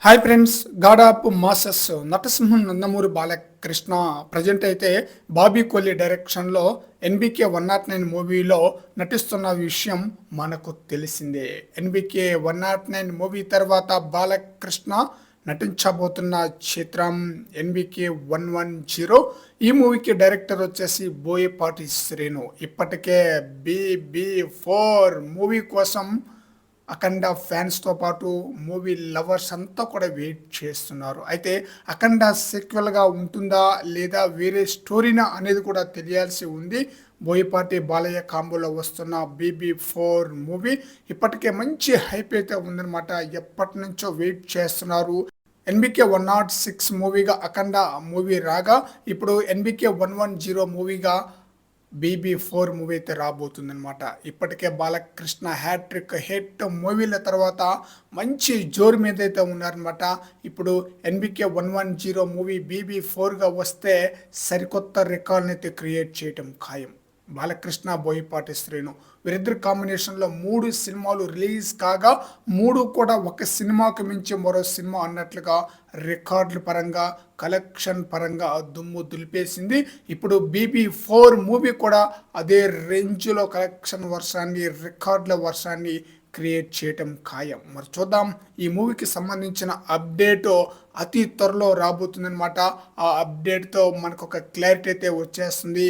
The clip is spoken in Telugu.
Hi friends, god of masses నటసింహం నందమూరి బాలకృష్ణ ప్రజెంట్ అయితే బాబీ కొల్లి డైరెక్షన్లో ఎన్బికే 109 మూవీలో నటిస్తున్న విషయం మనకు తెలిసిందే. ఎన్బికే 109 మూవీ తర్వాత బాలకృష్ణ నటించబోతున్న చిత్రం ఎన్బికే 110. ఈ మూవీకి డైరెక్టర్ వచ్చేసి బోయపాటి శ్రీను. ఇప్పటికే BB4 మూవీ కోసం అఖండ ఫ్యాన్స్తో పాటు మూవీ లవర్స్ అంతా కూడా వెయిట్ చేస్తున్నారు. అయితే అఖండ సీక్వెల్గా ఉంటుందా లేదా వేరే స్టోరీనా అనేది కూడా తెలియాల్సి ఉంది. బోయపాటి బాలయ్య కాంబోలో వస్తున్న BB4 మూవీ ఇప్పటికే మంచి హైప్ అయితే ఉందన్నమాట. ఎప్పటి నుంచో వెయిట్ చేస్తున్నారు. ఎన్బికే 106 మూవీగా అఖండ మూవీ రాగా ఇప్పుడు ఎన్బికే 110 మూవీగా BB4 మూవీ అయితే రాబోతుందనమాట. ఇప్పటికే బాలకృష్ణ హ్యాట్రిక్ హిట్ మూవీల తర్వాత మంచి జోరు మీద అయితే ఉన్నారనమాట. ఇప్పుడు ఎన్బికే 110 మూవీ BB4గా వస్తే సరికొత్త రికార్డ్ని అయితే క్రియేట్ చేయటం ఖాయం. బాలకృష్ణ బోయపాటి శ్రీను వీరిద్దరు కాంబినేషన్లో 3 సినిమాలు రిలీజ్ కాగా 3 కూడా ఒక సినిమాకు మించి మరో సినిమా అన్నట్లుగా రికార్డుల పరంగా కలెక్షన్ పరంగా దుమ్ము దులిపేసింది. ఇప్పుడు BB4 మూవీ కూడా అదే రేంజ్లో కలెక్షన్ వర్షాన్ని రికార్డుల వర్షాన్ని క్రియేట్ చేయటం ఖాయం. మరి చూద్దాం, ఈ మూవీకి సంబంధించిన అప్డేట్ అతి త్వరలో రాబోతుందన్నమాట. ఆ అప్డేట్తో మనకు ఒక క్లారిటీ అయితే వచ్చేస్తుంది.